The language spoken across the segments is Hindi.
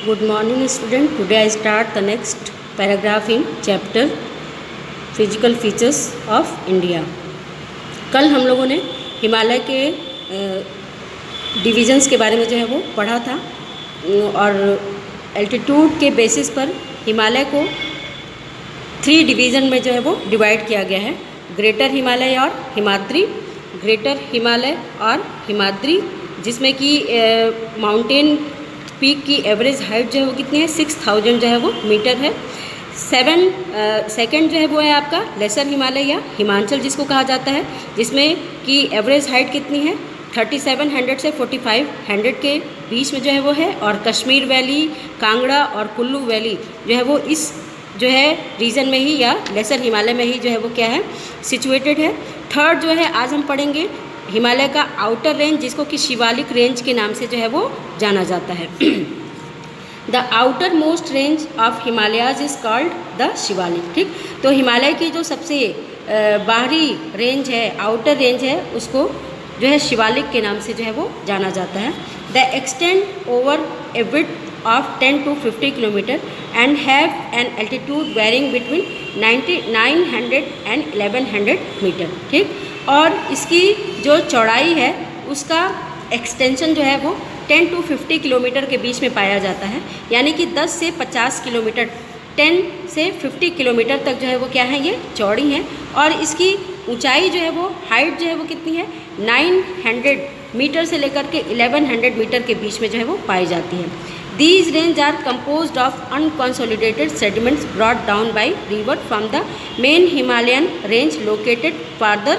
Good morning student. Today I start the next paragraph in chapter Physical Features of India. कल हम लोगों ने हिमालय के डिविजन्स के बारे में जो है वो पढ़ा था और एल्टीट्यूड के बेसिस पर हिमालय को 3 डिवीज़न में जो है वो डिवाइड किया गया है। ग्रेटर हिमालय और हिमाद्री, ग्रेटर हिमालय और हिमाद्री, जिसमें कि माउंटेन पीक की एवरेज हाइट जो है वो कितनी है 6000 जो है वो मीटर है। सेकंड जो है वो है आपका लेसर हिमालय या हिमाचल जिसको कहा जाता है, जिसमें कि एवरेज हाइट कितनी है 3700 से 4500 के बीच में जो है वो है। और कश्मीर वैली, कांगड़ा और कुल्लू वैली जो है वो इस जो है रीजन में ही या लेसर हिमालय में ही जो है वो क्या है सिचुएटेड है। थर्ड जो है आज हम पढ़ेंगे हिमालय का आउटर रेंज, जिसको कि शिवालिक रेंज के नाम से जो है वो जाना जाता है। The outer most range of Himalayas is called the Shivalik. ठीक, तो हिमालय की जो सबसे बाहरी रेंज है, आउटर रेंज है, उसको जो है शिवालिक के नाम से जो है वो जाना जाता है। The extend over a width of 10 to 50 kilometre and have an altitude varying between 900 and 1100 metre. ठीक, और इसकी जो चौड़ाई है उसका एक्सटेंशन जो है वो 10 to 50 किलोमीटर के बीच में पाया जाता है, यानी कि 10 से 50 किलोमीटर, 10 से 50 किलोमीटर तक जो है वो क्या है ये चौड़ी है। और इसकी ऊंचाई जो है वो हाइट जो है वो कितनी है 900 मीटर से लेकर के 1100 मीटर के बीच में जो है वो पाई जाती है। These range are composed of unconsolidated sediments brought down by river from the main Himalayan range located farther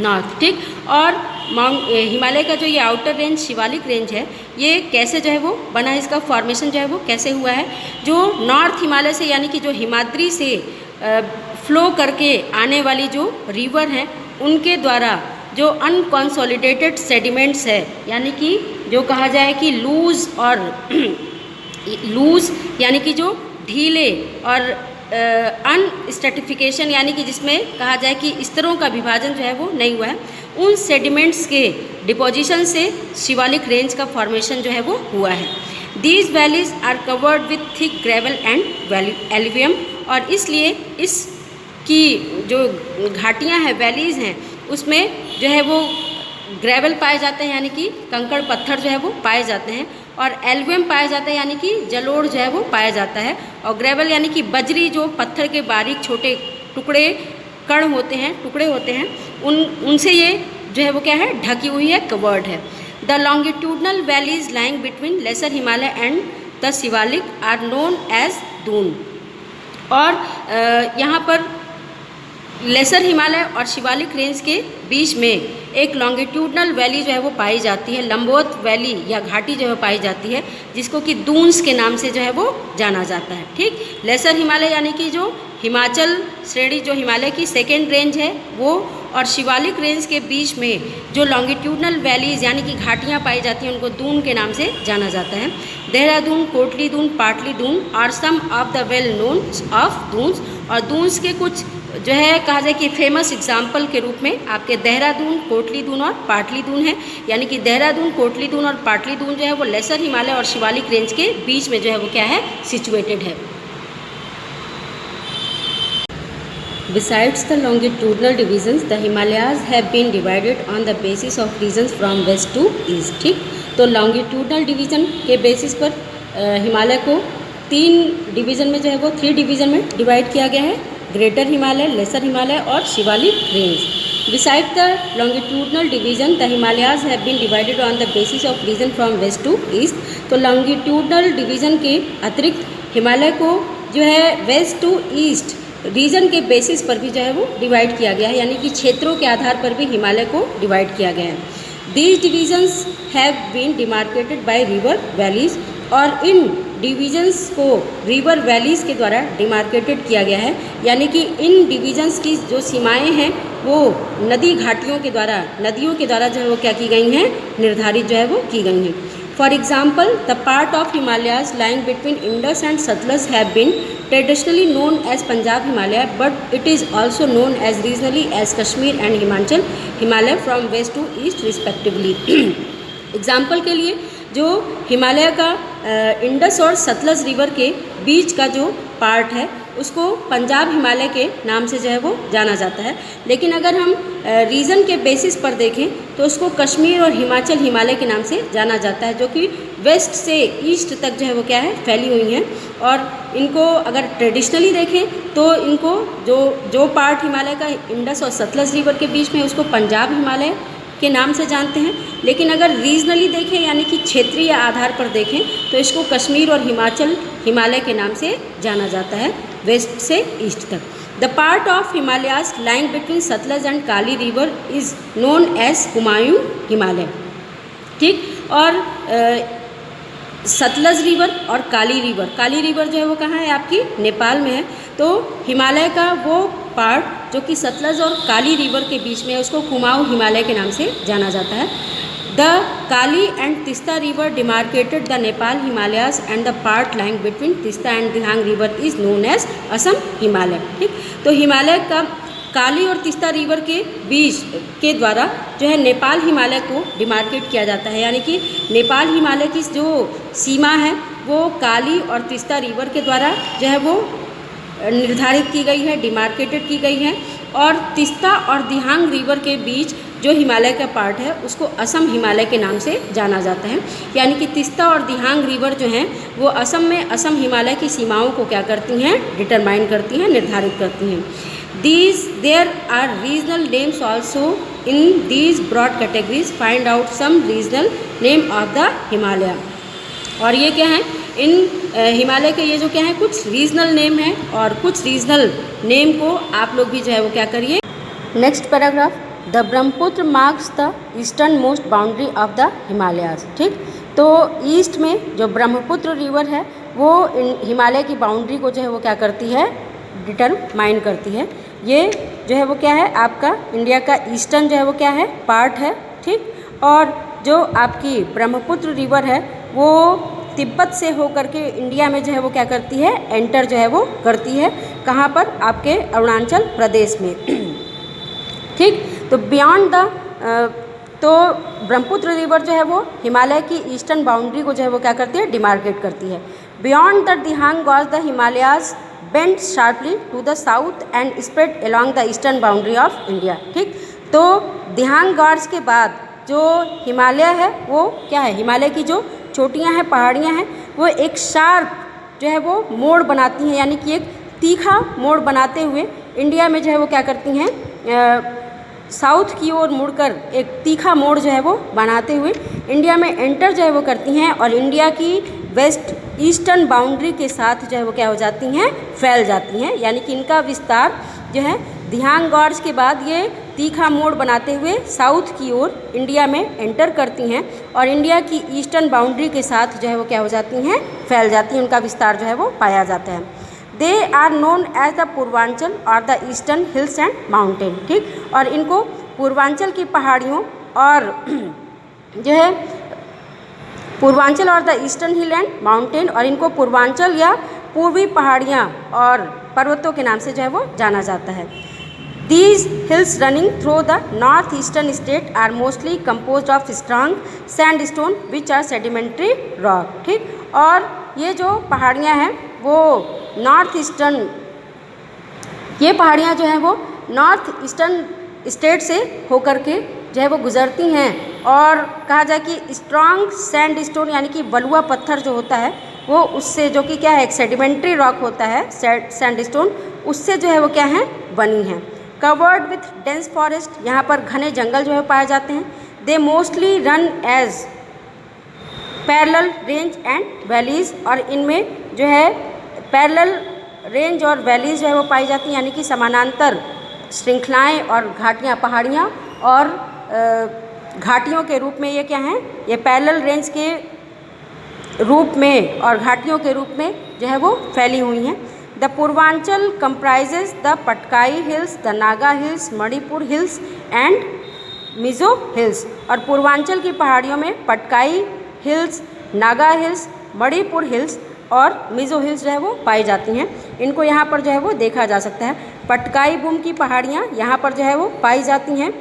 north। ठीक, और हिमालय का जो ये आउटर रेंज शिवालिक रेंज है, ये कैसे जो है वो बना है, इसका फॉर्मेशन जो है वो कैसे हुआ है, जो नॉर्थ हिमालय से यानी कि जो हिमाद्री से फ्लो करके आने वाली जो रिवर हैं उनके द्वारा जो अनकॉन्सोलिडेटेड सेडिमेंट्स है, यानी कि जो कहा जाए कि लूज और लूज यानी कि जो ढीले और अनस्ट्रेटिफिकेशन यानी कि जिसमें कहा जाए कि स्तरों का विभाजन जो है वो नहीं हुआ है, उन सेडिमेंट्स के डिपोजिशन से शिवालिक रेंज का फॉर्मेशन जो है वो हुआ है। These valleys are covered with thick gravel and alluvium, और इसलिए इसकी जो घाटियाँ हैं, वैलीज़ हैं, उसमें जो है वो ग्रेवल पाए जाते हैं, यानी कि कंकड़ पत्थर जो है वो पाए जाते हैं, और एल्वियम पाया जाता है यानी कि जलोढ़ जो है वो पाया जाता है, और ग्रेवल यानी कि बजरी, जो पत्थर के बारीक छोटे टुकड़े कण होते हैं, टुकड़े होते हैं, उनसे ये जो है वो क्या है ढकी हुई है, कवर्ड है। The longitudinal valleys lying between lesser Himalaya and the Shivalik are known as Doon. और यहाँ पर लेसर हिमालय और शिवालिक रेंज के बीच में एक लॉन्गिट्यूडनल वैली जो है वो पाई जाती है, लंबवत वैली या घाटी जो है पाई जाती है, जिसको कि दून्स के नाम से जो है वो जाना जाता है। ठीक, लेसर हिमालय यानी कि जो हिमाचल श्रेणी जो हिमालय की सेकेंड रेंज है वो, और शिवालिक रेंज के बीच में जो लॉन्गिट्यूडनल वैलीज यानी कि घाटियाँ पाई जाती हैं उनको दून के नाम से जाना जाता है। Dehradun, Kotli Dun, Patli Dun are some of the well known of Duns, और दून्स के कुछ जो है कहा जाए कि फेमस एग्जाम्पल के रूप में आपके देहरादून, कोटली दून और पाटली दून है, यानी कि देहरादून, कोटली दून और पाटली दून जो है वो लेसर हिमालय और शिवालिक रेंज के बीच में जो है वो क्या है सिचुएटेड है। Besides the longitudinal divisions, the Himalayas have been divided on the basis of regions from west to east। ठीक, तो longitudinal division के बेसिस पर हिमालय को 3 डिवीज़न में जो है वो 3 डिवीज़न में डिवाइड किया गया है, ग्रेटर हिमालय, लेसर हिमालय और Shivalik range. Besides the longitudinal division, the Himalayas have been divided on the basis of region from west to east। तो longitudinal division के अतिरिक्त हिमालय को जो है वेस्ट टू ईस्ट रीजन के बेसिस पर भी जो है वो डिवाइड किया गया है, यानी कि क्षेत्रों के आधार पर भी हिमालय को डिवाइड किया गया है। These divisions have been demarcated by river valleys, और इन डिविजन्स को रिवर वैलीज के द्वारा डिमार्केटेड किया गया है, यानी कि इन डिविजन्स की जो सीमाएं हैं वो नदी घाटियों के द्वारा, नदियों के द्वारा जो है वो क्या की गई हैं, निर्धारित जो है वो की गई हैं। For example, the part of Himalayas lying between Indus and Sutlej have been traditionally known as Punjab Himalaya, but it is also known as regionally as Kashmir and Himachal Himalaya from west to east respectively। Example के लिए जो हिमालय का इंडस और सतलज रिवर के बीच का जो पार्ट है उसको पंजाब हिमालय के नाम से जो है वो जाना जाता है। लेकिन अगर हम रीजन के बेसिस पर देखें तो उसको कश्मीर और हिमाचल हिमालय के नाम से जाना जाता है, जो कि वेस्ट से ईस्ट तक जो है वो क्या है फैली हुई हैं। और इनको अगर ट्रेडिशनली देखें तो इनको जो पार्ट हिमालय का इंडस और सतलज रिवर के बीच में उसको पंजाब हिमालय के नाम से जानते हैं। लेकिन अगर रीजनली देखें यानी कि क्षेत्रीय आधार पर देखें तो इसको कश्मीर और हिमाचल हिमालय के नाम से जाना जाता है, वेस्ट से ईस्ट तक। The part of Himalayas lying between Sutlej and Kali river is known as Kumaon Himalaya. ठीक, और सतलज रिवर और काली रिवर जो है वो कहाँ है, आपकी नेपाल में है। तो हिमालय का वो पार्ट जो कि सतलज और काली रिवर के बीच में है उसको कुमाऊं हिमालय के नाम से जाना जाता है। The Kali and Teesta river demarcated the Nepal Himalayas and the part lying between Teesta and Dihang river is known as Assam Himalaya. ठीक, तो हिमालय का काली और तिस्ता रिवर के बीच के द्वारा जो है नेपाल हिमालय को डिमार्केट किया जाता है, यानी कि नेपाल हिमालय की जो सीमा है वो काली और तिस्ता रिवर के द्वारा जो है वो निर्धारित की गई है, डिमार्केटेड की गई है। और तिस्ता और दिहांग रिवर के बीच जो हिमालय का पार्ट है उसको असम हिमालय के नाम से जाना जाता है, यानी कि तिस्ता और दिहांग रिवर जो हैं वो असम में असम हिमालय की सीमाओं को क्या करती हैं, डिटरमाइन करती हैं, निर्धारित करती हैं। There are regional names also in these broad categories. Find out some regional name of the Himalaya. और ये क्या है, इन हिमालय के ये जो क्या है कुछ रीजनल नेम है, और कुछ रीजनल नेम को आप लोग भी जो है वो क्या करिए। Next paragraph, the Brahmaputra marks the eastern most boundary of the Himalayas. ठीक, तो ईस्ट में जो ब्रह्मपुत्र रिवर है वो हिमालय की बाउंड्री को जो है वो क्या करती है, डिटरमाइन करती है। ये जो है वो क्या है, आपका इंडिया का ईस्टर्न जो है वो क्या है, पार्ट है। ठीक, और जो आपकी ब्रह्मपुत्र रिवर है वो तिब्बत से होकर के इंडिया में जो है वो क्या करती है, एंटर जो है वो करती है। कहाँ पर, आपके अरुणाचल प्रदेश में। ठीक, तो बियॉन्ड द तो ब्रह्मपुत्र रिवर जो है वो हिमालय की ईस्टर्न बाउंड्री को जो है वो क्या करती है, डिमार्केट करती है। Beyond the Dihang gorge the Himalayas bent sharply to the south and spread along the eastern boundary of India। ठीक, तो दिहांग गॉर्ज के बाद जो हिमालय है वो क्या है, हिमालय की जो चोटियां हैं, पहाड़ियां हैं, वो एक शार्प जो है वो मोड़ बनाती हैं, यानी कि एक तीखा मोड़ बनाते हुए इंडिया में जो है वो क्या करती हैं, साउथ की ओर मुड़कर एक तीखा मोड़ जो है वो बनाते हुए इंडिया में एंटर जो है वो करती हैं, और इंडिया की वेस्ट ईस्टर्न बाउंड्री के साथ जो है वो क्या हो जाती हैं, फैल जाती हैं। यानी कि इनका विस्तार जो है दिहांग गॉर्ज के बाद ये तीखा मोड़ बनाते हुए साउथ की ओर इंडिया में एंटर करती हैं, और इंडिया की ईस्टर्न बाउंड्री के साथ जो है वो क्या हो जाती हैं, फैल जाती हैं, उनका विस्तार जो है वो पाया जाता है। They are known as the Purvanchal और the eastern hills and mountain. ठीक, और इनको पूर्वांचल की पहाड़ियों और जो है पूर्वांचल और the eastern hill and mountain, और इनको पूर्वांचल या पूर्वी पहाड़ियाँ और पर्वतों के नाम से जो है वो जाना जाता है। These hills running through the northeastern state are mostly composed of strong sandstone which are sedimentary rock। ठीक, और ये जो पहाड़ियाँ हैं वो नॉर्थ ईस्टर्न स्टेट से होकर के जो है वो गुजरती हैं, और कहा जाए कि स्ट्रॉन्ग सैंडस्टोन यानी कि बलुआ पत्थर जो होता है वो उससे, जो कि क्या है, एक सेडिमेंट्री रॉक होता है सैंडस्टोन, उससे जो है वो क्या है, बनी है। कवर्ड विथ डेंस फॉरेस्ट, यहाँ पर घने जंगल जो है पाए जाते हैं। They mostly run as parallel range and valleys, और इनमें जो है पैरेलल रेंज और वैलीज जो है वो पाई जाती हैं, यानी कि समानांतर श्रृंखलाएं और घाटियाँ, पहाड़ियाँ और घाटियों के रूप में ये क्या हैं, ये पैरेलल रेंज के रूप में और घाटियों के रूप में जो है वो फैली हुई हैं। The Purvanchal comprises the Patkai hills, the Naga hills, Manipur hills and Mizo hills, और पूर्वांचल की पहाड़ियों में Patkai hills, Naga hills, Manipur hills और मिजो हिल्स जो है वो पाई जाती हैं। इनको यहाँ पर जो है वो देखा जा सकता है। पटकाई बूम की पहाड़ियाँ यहाँ पर जो है वो पाई जाती हैं,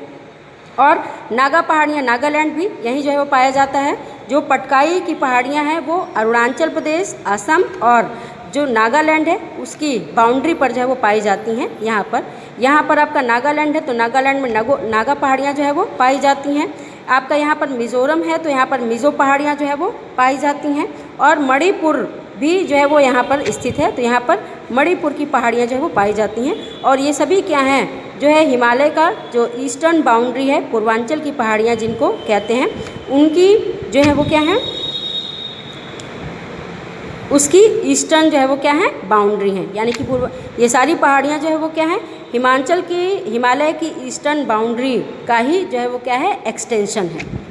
और नागा पहाड़ियाँ, नागालैंड भी यहीं जो है वो पाया जाता है। जो पटकाई की पहाड़ियाँ हैं वो अरुणाचल प्रदेश, असम और जो नागालैंड है उसकी बाउंड्री पर जो है वो पाई जाती हैं। यहाँ पर आपका नागालैंड है तो नागालैंड में नागा पहाड़ियाँ जो है वो पाई जाती हैं। आपका यहाँ पर मिज़ोरम है तो यहाँ पर मिज़ो पहाड़ियाँ जो है वो पाई जाती हैं। और मणिपुर भी जो है वो यहाँ पर स्थित है तो यहाँ पर मणिपुर की पहाड़ियाँ जो है वो पाई जाती हैं। और ये सभी क्या हैं, जो है हिमालय का जो ईस्टर्न बाउंड्री है, पूर्वांचल की पहाड़ियाँ जिनको कहते हैं, उनकी जो है वो क्या है, उसकी ईस्टर्न जो है वो क्या है, बाउंड्री है। यानी कि ये सारी पहाड़ियाँ जो है वो क्या है, हिमालय की ईस्टर्न बाउंड्री का ही जो है वो क्या है, एक्सटेंशन है।